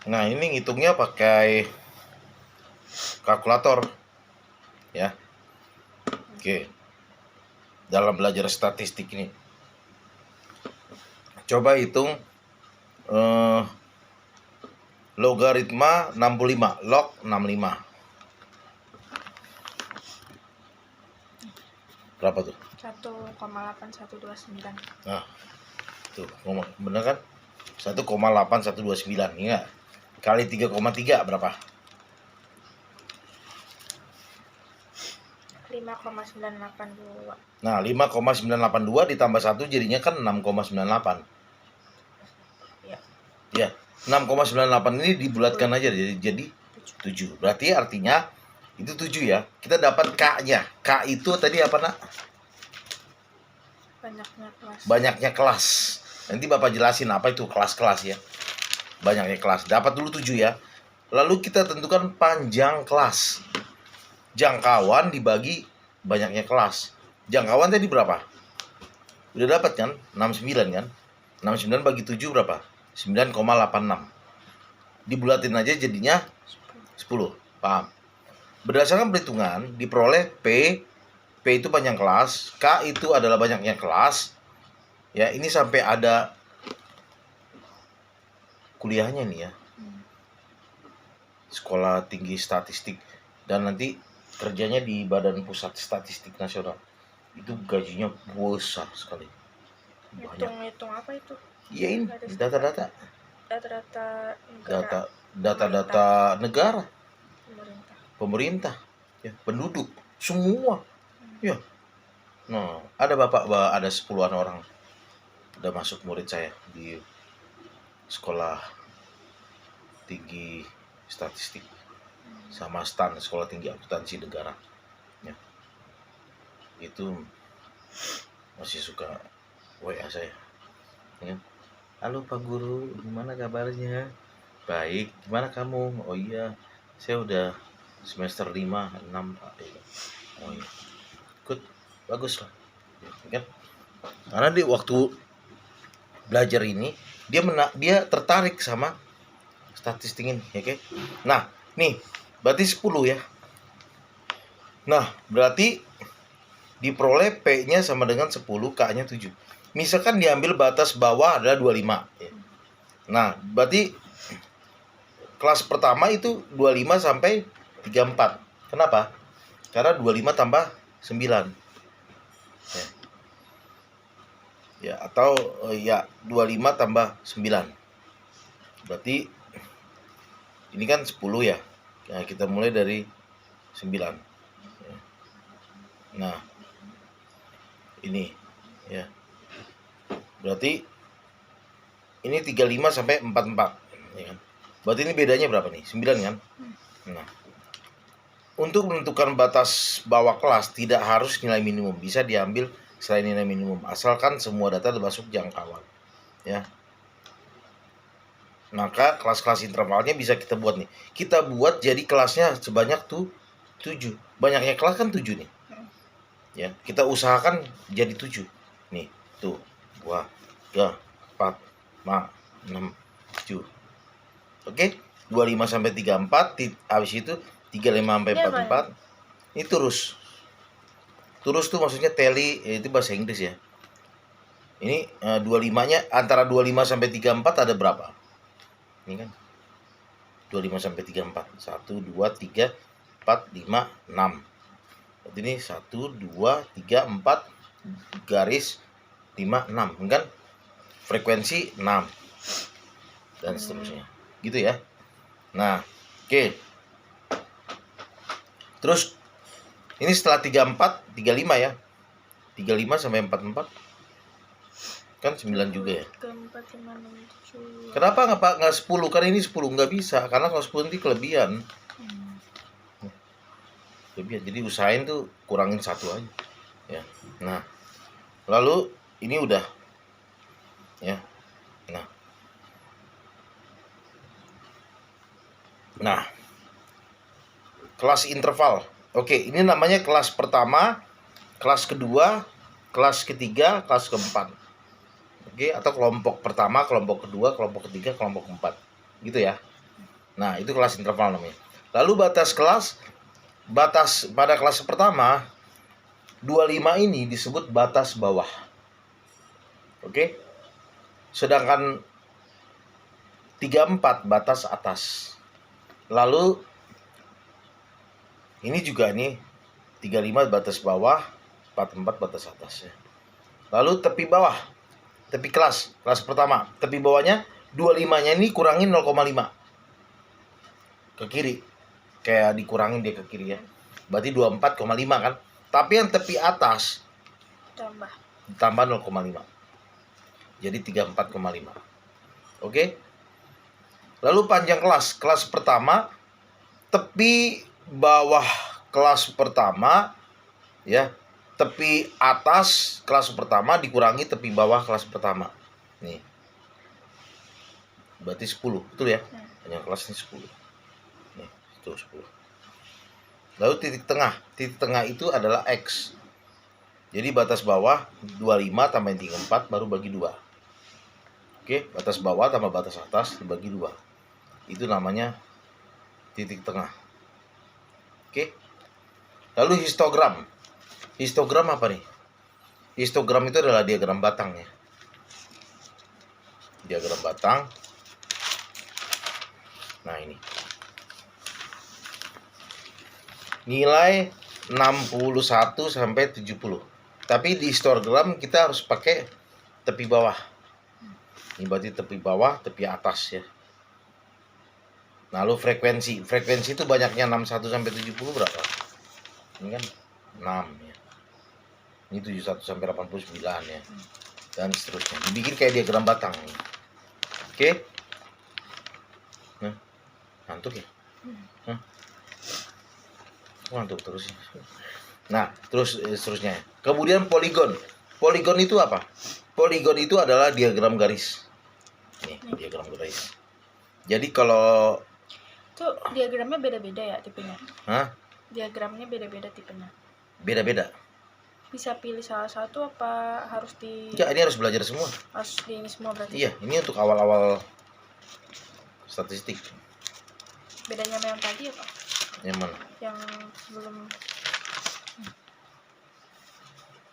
Nah, ini ngitungnya pakai kalkulator ya. Oke. Dalam belajar statistik ini, coba hitung logaritma 65, log 65. Berapa tuh? 1,8129. Nah, tuh, bener kan? 1,8129, ingat. Kali 3,3 berapa? 5,982. Nah, 5,982 ditambah 1 jadinya kan 6,98. Ya. Ya, 6,98 ini dibulatkan aja jadi 7. Berarti artinya itu 7 ya. Kita dapat K-nya. K itu tadi apa, Nak? Banyaknya kelas. Banyaknya kelas. Nanti Bapak jelasin apa itu kelas-kelas ya. Banyaknya kelas. Dapat dulu 7 ya. Lalu kita tentukan panjang kelas. Jangkauan dibagi banyaknya kelas. Jangkauan tadi berapa? Udah dapat kan? 69 kan? 69 bagi 7 berapa? 9,86. Dibulatin aja jadinya 10. Paham? Berdasarkan perhitungan diperoleh P itu panjang kelas, K itu adalah banyaknya kelas. Ya, ini sampai ada kuliahnya nih ya. Sekolah Tinggi Statistik, dan nanti kerjanya di Badan Pusat Statistik Nasional. Itu gajinya besar sekali. Banyak. Hitung apa itu? Iya, ini data-data. Data-data negara. Pemerintah. Ya, penduduk semua. Ya. Nah, ada ada 10-an orang udah masuk murid saya di Sekolah Tinggi Statistik sama STAN, Sekolah Tinggi Akuntansi Negara ya. Itu masih suka WA saya ya. Halo Pak Guru, gimana kabarnya? Baik, gimana kamu? Oh iya, saya udah semester 5, 6 Pak. Oh iya, good, bagus lah ya, kan? Karena di waktu belajar ini dia tertarik sama statistik ini, ya, oke? Nah, nih berarti 10 ya. Nah, berarti diperoleh P-nya sama dengan 10, K-nya 7. Misalkan diambil batas bawah adalah 25 ya. Nah, berarti kelas pertama itu 25 sampai 34. Kenapa? Karena 25 tambah 9. Ya. Ya, atau ya 25 tambah 9. Berarti ini kan 10 ya. Nah, kita mulai dari 9. Nah, ini ya. Berarti ini 35 sampai 44 ya kan. Berarti ini bedanya berapa nih? 9 kan? Nah, untuk menentukan batas bawah kelas tidak harus nilai minimum, bisa diambil selain nilai minimum asalkan semua data termasuk jangkauan ya. Maka kelas-kelas intervalnya bisa kita buat nih. Kita buat jadi kelasnya sebanyak tuh 7. Banyaknya kelas kan 7 nih. Ya, kita usahakan jadi 7. Nih, tuh. 2, 3, 4, 5, 6, 7. Oke? 25 sampai 34, habis itu 35 sampai 44. Ini terus. Terus tuh maksudnya tally, itu bahasa Inggris ya. Ini 25-nya antara 25 sampai 34 ada berapa? Ini kan 25 sampai 34. 1 2 3 4 5 6. Berarti ini 1 2 3 4 garis 5 6, kan? Frekuensi 6 dan seterusnya. Gitu ya. Nah, oke. Terus ini setelah 34, 35 ya. 35 sampai 44 kan 9 juga ya. Kenapa nggak 10? Karena ini 10 nggak bisa, karena kalau 10 nanti kelebihan. Jadi usahain tuh kurangin 1 aja ya. Nah, lalu ini udah ya. Nah, kelas interval. Oke, ini namanya kelas pertama, kelas kedua, kelas ketiga, kelas keempat. Oke, atau kelompok pertama, kelompok kedua, kelompok ketiga, kelompok keempat. Gitu ya. Nah, itu kelas interval namanya. Lalu batas pada kelas pertama 25 ini disebut batas bawah. Oke? Sedangkan 34 batas atas. Lalu ini juga nih 35 batas bawah, 44 batas atas ya. Lalu tepi bawah, tepi kelas pertama, tepi bawahnya 25-nya ini kurangin 0,5 ke kiri. Kayak dikurangin dia ke kiri ya. Berarti 24,5 kan. Tapi yang tepi atas tambah 0,5. Jadi 34,5. Oke? Lalu panjang kelas pertama, tepi bawah kelas pertama ya, tepi atas kelas pertama dikurangi tepi bawah kelas pertama. Nih. Berarti 10, betul ya? Panjang kelas ini 10. Nih, itu 10. Lalu titik tengah itu adalah X. Jadi batas bawah 25 tambahin 34 baru bagi 2. Oke, batas bawah tambah batas atas dibagi 2. Itu namanya titik tengah. Oke. Lalu histogram. Histogram apa nih? Histogram itu adalah diagram batang ya. Diagram batang. Nah, ini. Nilai 61 sampai 70. Tapi di histogram kita harus pakai tepi bawah. Ini berarti tepi bawah, tepi atas ya. Lalu frekuensi itu banyaknya 61 sampai 70 berapa? Ini kan 6 ya. Ini 71 sampai 89 ya. Dan seterusnya. Dibikin kayak diagram batang. Oke. Nah, ngantuk ya? Hah? Ngantuk terus ya. Nah, terus seterusnya. Kemudian poligon. Poligon itu apa? Poligon itu adalah diagram garis. Nih, diagram garis. Jadi kalau itu diagramnya beda-beda ya tipenya? Hah? Diagramnya beda-beda tipenya? Beda-beda. Bisa pilih salah satu apa harus Ya, ini harus belajar semua. Harus di ini semua berarti? Iya, ini untuk awal-awal statistik. Bedanya sama yang tadi apa? Yang mana? Yang sebelum.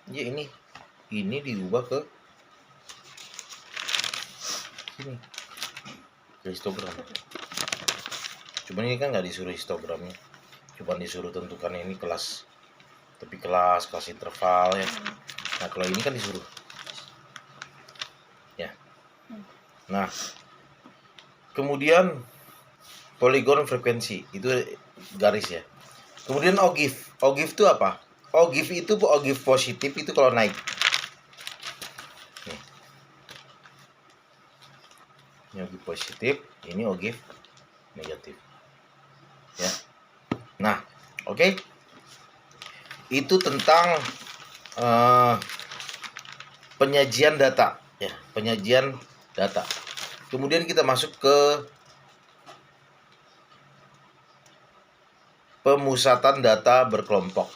Ya, ini diubah ke sini. Ke histogram. Cuman ini kan nggak disuruh histogramnya. Cuma disuruh tentukan ini kelas, tepi kelas interval ya. Nah, kalau ini kan disuruh. Ya. Nah, kemudian poligon frekuensi itu garis ya. Kemudian ogif. Ogif itu apa? Ogif itu ogif positif itu kalau naik. Nih. Ini ogif positif, ini ogif negatif. Ya. Nah, oke. Itu tentang penyajian data ya, penyajian data. Kemudian kita masuk ke pemusatan data berkelompok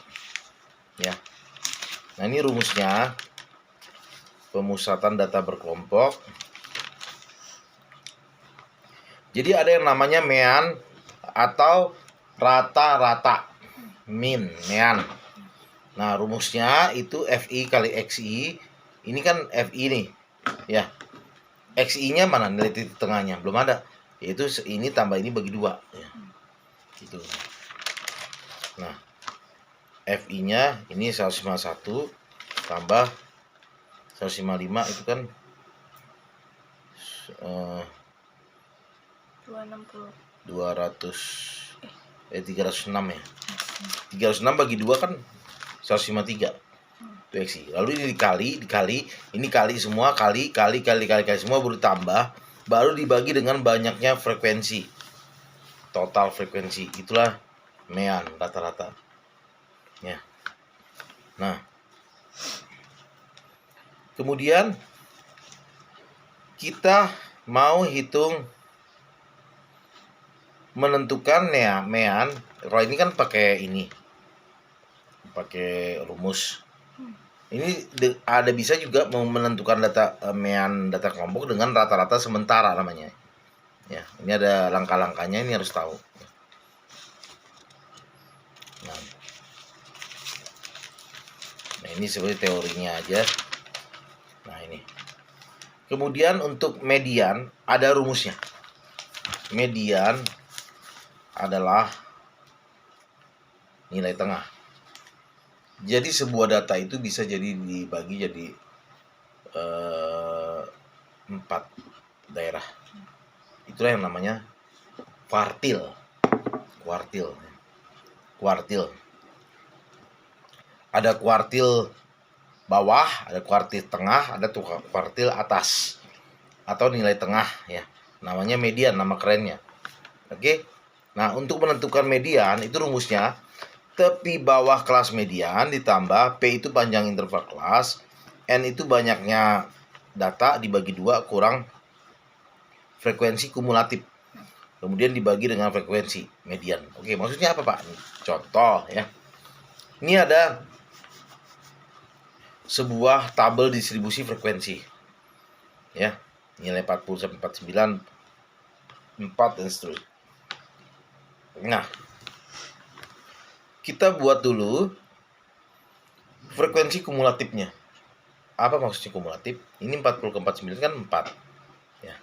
ya. Nah, ini rumusnya. Pemusatan data berkelompok. Jadi ada yang namanya mean atau rata-rata. Mean. Nah, rumusnya itu FI kali XI. Ini kan FI nih. Ya. XI-nya mana? Nilai titik tengahnya belum ada. Yaitu ini tambah ini bagi 2 ya. Gitu. Nah, FI-nya ini 151 tambah 155 itu kan 306 ya. 306 bagi 2 kan 153. Itu XI. Lalu ini dikali, ini kali semua, kali semua baru tambah, baru dibagi dengan banyaknya frekuensi. Total frekuensi. Itulah mean, rata-rata. Ya. Nah. Kemudian kita mau hitung menentukan ya mean. Kalau ini kan pakai rumus. Ini ada bisa juga mau menentukan data mean data kelompok dengan rata-rata sementara namanya. Ya, ini ada langkah-langkahnya, ini harus tahu. Nah, ini sebenarnya teorinya aja. Nah, ini. Kemudian untuk median ada rumusnya. Median adalah nilai tengah. Jadi sebuah data itu bisa jadi dibagi jadi 4 daerah. Itulah yang namanya kuartil. Ada kuartil bawah, ada kuartil tengah, ada kuartil atas atau nilai tengah ya. Namanya median, nama kerennya. Oke. Nah, untuk menentukan median itu rumusnya tepi bawah kelas median ditambah P itu panjang interval kelas, N itu banyaknya data dibagi 2 kurang frekuensi kumulatif. Kemudian dibagi dengan frekuensi median. Oke, maksudnya apa, Pak? Contoh ya. Ini ada sebuah tabel distribusi frekuensi. Ya, nilai 40 sampai 49, 4 dan seterusnya. Nah, kita buat dulu frekuensi kumulatifnya. Apa maksudnya kumulatif? Ini 40 ke 49 kan 4. Ya.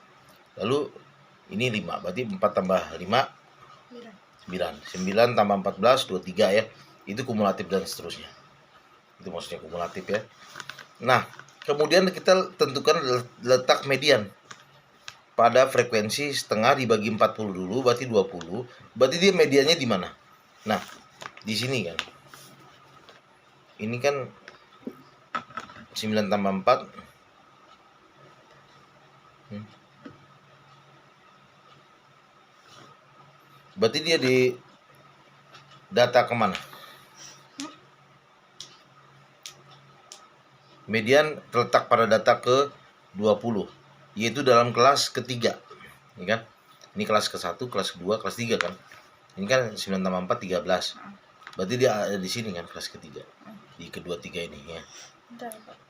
Lalu ini 5, berarti 4 tambah 5 9. 9 tambah 14 23 ya. Itu kumulatif dan seterusnya. Itu maksudnya kumulatif ya. Nah, kemudian kita tentukan letak median pada frekuensi setengah dibagi 40 dulu, berarti 20. Berarti dia mediannya di mana? Nah, di sini kan. Ini kan 9 tambah 4. Berarti dia di data kemana? Median terletak pada data ke 20, yaitu dalam kelas ketiga, ya kan? Ini kelas ke-1, kelas ke-2, kelas 3 kan? Ini kan 9 tambah 4, 13. Berarti dia ada di sini kan, kelas ketiga. Di kedua tiga ini ya. Bentar, Pak.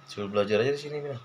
Suruh belajar aja di sini, Bang.